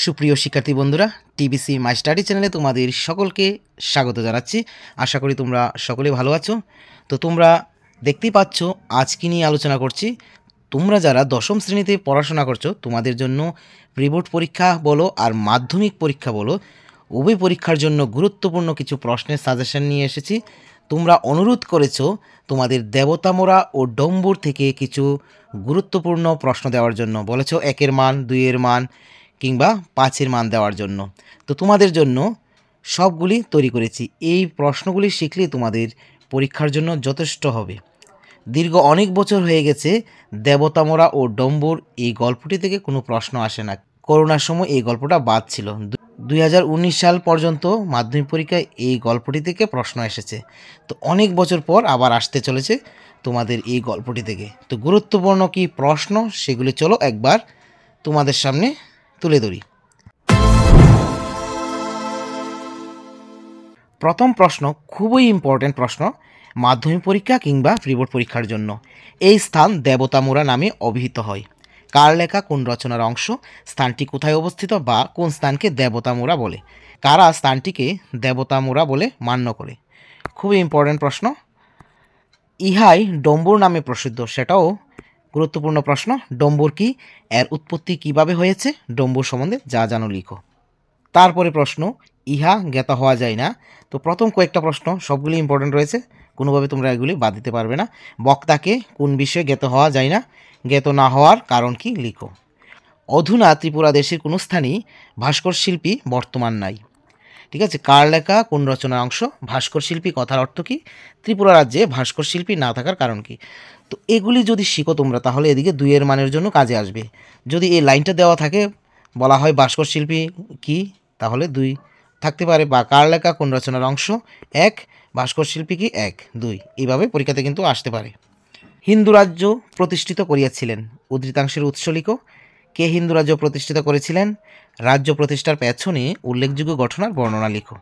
সুপ্রিয় শিক্ষার্থী বন্ধুরা, টিবিসি মাই স্টাডি চ্যানেলে তোমাদের সকলকে স্বাগত জানাচ্ছি। আশা করি তোমরা সকলে ভালো আছো। তো তোমরা দেখতেই পাচ্ছ আজ কী নিয়ে আলোচনা করছি। তোমরা যারা দশম শ্রেণীতে পড়াশোনা করছো, তোমাদের জন্য প্রি বোর্ড পরীক্ষা বলো আর মাধ্যমিক পরীক্ষা বলো, উভয় পরীক্ষার জন্য গুরুত্বপূর্ণ কিছু প্রশ্নের সাজেশন নিয়ে এসেছি। তোমরা অনুরোধ করেছো তোমাদের দেবতামোড়া ও ডম্বুর থেকে কিছু গুরুত্বপূর্ণ প্রশ্ন দেওয়ার জন্য, বলেছো 1-এর মান, 2-এর মান কিংবা 5-এর মান দেওয়ার জন্য। তো তোমাদের জন্য সবগুলি তৈরি করেছি। এই প্রশ্নগুলি শিখলে তোমাদের পরীক্ষার জন্য যথেষ্ট হবে। দীর্ঘ অনেক বছর হয়ে গেছে দেবতামোড়া ও ডম্বুর এই গল্পটি থেকে কোনো প্রশ্ন আসে না। করোনার সময় এই গল্পটা বাদ ছিল। 2019 সাল পর্যন্ত মাধ্যমিক পরীক্ষায় এই গল্পটি থেকে প্রশ্ন এসেছে। তো অনেক বছর পর আবার আসতে চলেছে তোমাদের এই গল্পটি থেকে। তো গুরুত্বপূর্ণ কি প্রশ্ন সেগুলি চলো একবার তোমাদের সামনে তুলে ধরি। প্রথম প্রশ্ন খুবই ইম্পর্টেন্ট প্রশ্ন মাধ্যমিক পরীক্ষা কিংবা প্রি বোর্ড পরীক্ষার জন্য। এই স্থান দেবতামোড়া নামে অভিহিত হয়। কার লেখা কোন রচনার অংশ? স্থানটি কোথায় অবস্থিত বা কোন স্থানকে দেবতামোড়া বলে? কারা স্থানটিকে দেবতামোড়া বলে মান্য করে? খুবই ইম্পর্টেন্ট প্রশ্ন। ইহাই ডম্বুর নামে প্রসিদ্ধ, সেটাও গুরুত্বপূর্ণ প্রশ্ন। ডম্বুর কি, এর উৎপত্তি কিভাবে হয়েছে? ডম্বুর সম্বন্ধে যা জানো লিখো। তারপরে প্রশ্ন ইহা জ্ঞাত হওয়া যায় না। তো প্রথম কয়েকটা প্রশ্ন সবগুলি ইম্পর্টেন্ট রয়েছে, কোনোভাবে তোমরা এগুলি বাদ দিতে পারবে না। বক্তাকে কোন বিষয়ে জ্ঞাত হওয়া যায় না? জ্ঞাত না হওয়ার কারণ কি লিখো। অধুনা ত্রিপুরা দেশের কোনো স্থানেই ভাস্কর শিল্পী বর্তমান নাই। ঠিক আছে, কার লেখা কোন রচনার অংশ? ভাস্কর শিল্পী কথার অর্থ কি? ত্রিপুরা রাজ্যে ভাস্কর শিল্পী না থাকার কারণ কি? তো এগুলি যদি শিখো তোমরা তাহলে এদিকে 2-এর মানের জন্য কাজে আসবে। যদি এই লাইনটা দেওয়া থাকে, বলা হয় ভাস্কর শিল্পী কি, তাহলে 2 থাকতে পারে। বা কার লেখা কোন রচনার অংশ? 1, ভাস্কর শিল্পী কি 1, 2, এইভাবে পরীক্ষাতে কিন্তু আসতে পারে। হিন্দু রাজ্য প্রতিষ্ঠিত করিয়াছিলেন, উদ্ধৃতাংশের উৎস লিখো। কে হিন্দু রাজ্য প্রতিষ্ঠিত করেছিলেন? রাজ্য প্রতিষ্ঠার পেছনে উল্লেখযোগ্য ঘটনার বর্ণনা লিখো।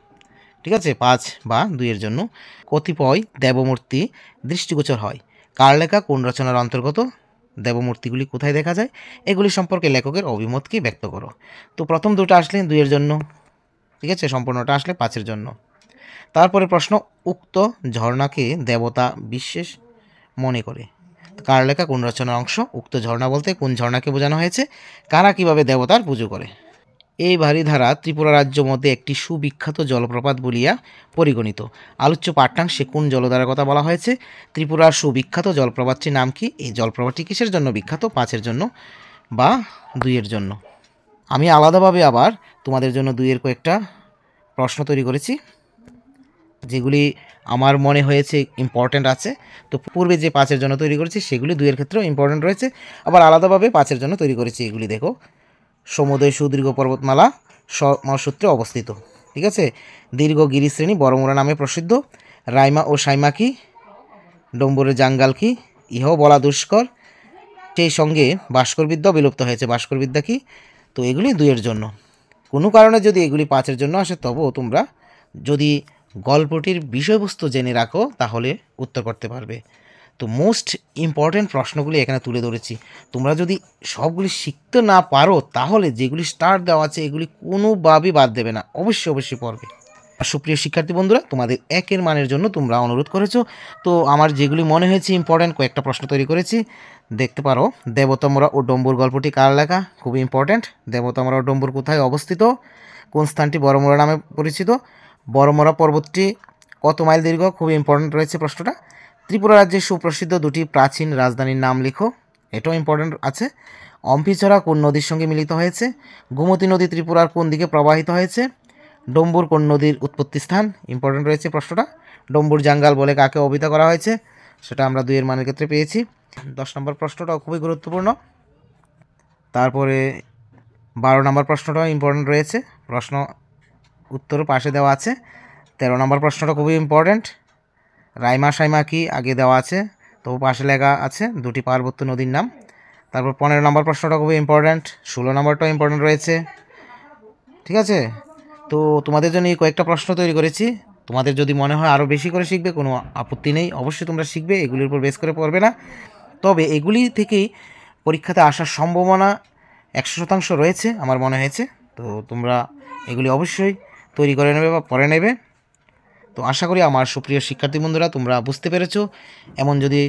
ঠিক আছে, 5 বা 2-এর জন্য। কতিপয় দেবমূর্তি দৃষ্টিগোচর হয়, কার লেখা কোন রচনার অন্তর্গত? দেবমূর্তিগুলি কোথায় দেখা যায়? এগুলি সম্পর্কে লেখকের অভিমতকে ব্যক্ত করো। তো প্রথম দুটো আসলে 2-এর জন্য, ঠিক আছে, সম্পূর্ণটা আসলে 5-এর জন্য। তারপরে প্রশ্ন উক্ত ঝর্ণাকে দেবতা বিশেষ মনে করে, কার লেখা কোন রচনার অংশ? উক্ত ঝর্ণা বলতে কোন ঝর্ণাকে বোঝানো হয়েছে? কারা কিভাবে দেবতার পুজো করে? এই বারিধারা ত্রিপুরা রাজ্য মধ্যে একটি সুবিখ্যাত জলপ্রপাত বলিয়া পরিগণিত। আলোচ্য পাঠ্যাংশে কোন জলধারার কথা বলা হয়েছে? ত্রিপুরার সুবিখ্যাত জলপ্রপাতটির নাম কি? এই জলপ্রপাতটি কিসের জন্য বিখ্যাত? 5-এর জন্য বা 2-এর জন্য। আমি আলাদাভাবে আবার তোমাদের জন্য 2-এর কয়েকটা প্রশ্ন তৈরি করেছি, যেগুলি আমার মনে হয়েছে ইম্পর্ট্যান্ট আছে। তো পূর্বে যে 5-এর জন্য তৈরি করেছি সেগুলি 2-এর ক্ষেত্রেও ইম্পর্ট্যান্ট রয়েছে। আবার আলাদাভাবে 5-এর জন্য তৈরি করেছি, এগুলি দেখো। সমুদয় সুদীর্ঘ পর্বতমালা সমসূত্রে অবস্থিত। ঠিক আছে, দীর্ঘ গিরিশ্রেণী বড়মুড়া নামে প্রসিদ্ধ। রাইমা ও সাইমা কি? ডম্বুরের জাঙ্গাল কি? ইহাও বলা দুষ্কর। সেই সঙ্গে ভাস্করবিদ্যাও বিলুপ্ত হয়েছে, ভাস্করবিদ্যা কি? তো এগুলি 2-এর জন্য। কোনো কারণে যদি এগুলি 5-এর জন্য আসে, তবুও তোমরা যদি গল্পটির বিষয়বস্তু জেনে রাখো তাহলে উত্তর করতে পারবে। তো মোস্ট ইম্পর্ট্যান্ট প্রশ্নগুলি এখানে তুলে ধরেছি। তোমরা যদি সবগুলি শিখতে না পারো তাহলে যেগুলি স্টার দেওয়া আছে এগুলি কোনোভাবেই বাদ দেবে না, অবশ্যই পড়বে। সুপ্রিয় শিক্ষার্থী বন্ধুরা, তোমাদের 1-এর মানের জন্য তোমরা অনুরোধ করেছো, তো আমার যেগুলি মনে হয়েছে ইম্পর্ট্যান্ট কয়েকটা প্রশ্ন তৈরি করেছি, দেখতে পারো। দেবতামোড়া ও ডম্বুর গল্পটি কার লেখা? খুবই ইম্পর্ট্যান্ট। দেবতামোড়া ও ডম্বুর কোথায় অবস্থিত? কোন স্থানটি বড়মোড়া নামে পরিচিত? বড়মোড়া পর্বতটি কত মাইল দীর্ঘ? খুবই ইম্পর্ট্যান্ট রয়েছে প্রশ্নটা। ত্রিপুরা রাজ্যের সুপ্রসিদ্ধ 2টি প্রাচীন রাজধানীর নাম লিখো, এটাও ইম্পর্ট্যান্ট আছে। অম্পিছড়া কোন নদীর সঙ্গে মিলিত হয়েছে? গোমতী নদী ত্রিপুরার কোন দিকে প্রবাহিত হয়েছে? ডম্বুর কোন নদীর উৎপত্তি স্থান? ইম্পর্ট্যান্ট রয়েছে প্রশ্নটা। ডম্বুর জাঙ্গাল বলে কাকে অভিহিত করা হয়েছে? সেটা আমরা 2-এর মানের ক্ষেত্রে পেয়েছি। 10 নম্বর প্রশ্নটাও খুবই গুরুত্বপূর্ণ। তারপরে 12 নম্বর প্রশ্নটাও ইম্পর্ট্যান্ট রয়েছে, প্রশ্ন উত্তর পাশে দেওয়া আছে। 13 নম্বর প্রশ্নটা খুবই ইম্পর্ট্যান্ট। রাইমা সাইমা কি? আগে দেওয়া আছে, তো পাশে লেখা আছে 2টি পার্বত্য নদীর নাম। তারপর 15 নম্বর প্রশ্নটা খুবই ইম্পর্ট্যান্ট। 16 নম্বরটাও ইম্পর্ট্যান্ট রয়েছে। ঠিক আছে, তো তোমাদের জন্য এই কয়েকটা প্রশ্ন তৈরি করেছি। তোমাদের যদি মনে হয় আরও বেশি করে শিখবে, কোনো আপত্তি নেই, অবশ্যই তোমরা শিখবে, এগুলির উপর বেস করে পড়বে না। তবে এগুলি থেকেই পরীক্ষাতে আসার সম্ভাবনা 100% রয়েছে আমার মনে হয়েছে। তো তোমরা এগুলি অবশ্যই তৈরি করে নেবে বা পড়ে নেবে। তো আশা করি আমার সুপ্রিয় শিক্ষার্থী বন্ধুরা তোমরা বুঝতে পেরেছো। এমন যদি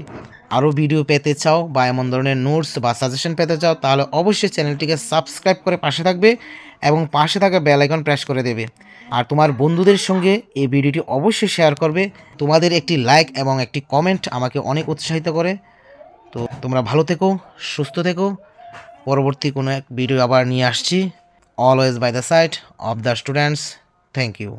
আরও ভিডিও পেতে চাও বা এমন ধরনের নোটস বা সাজেশন পেতে চাও তাহলে অবশ্যই চ্যানেলটিকে সাবস্ক্রাইব করে পাশে থাকবে এবং পাশে থাকা বেল আইকন প্রেস করে দেবে। আর তোমার বন্ধুদের সঙ্গে এই ভিডিওটি অবশ্যই শেয়ার করবে। তোমাদের একটি লাইক এবং একটি কমেন্ট আমাকে অনেক উৎসাহিত করে। তো তোমরা ভালো থেকো, সুস্থ থেকো। পরবর্তী কোনো এক ভিডিও আবার নিয়ে আসছি। Always by the side of the students. Thank you.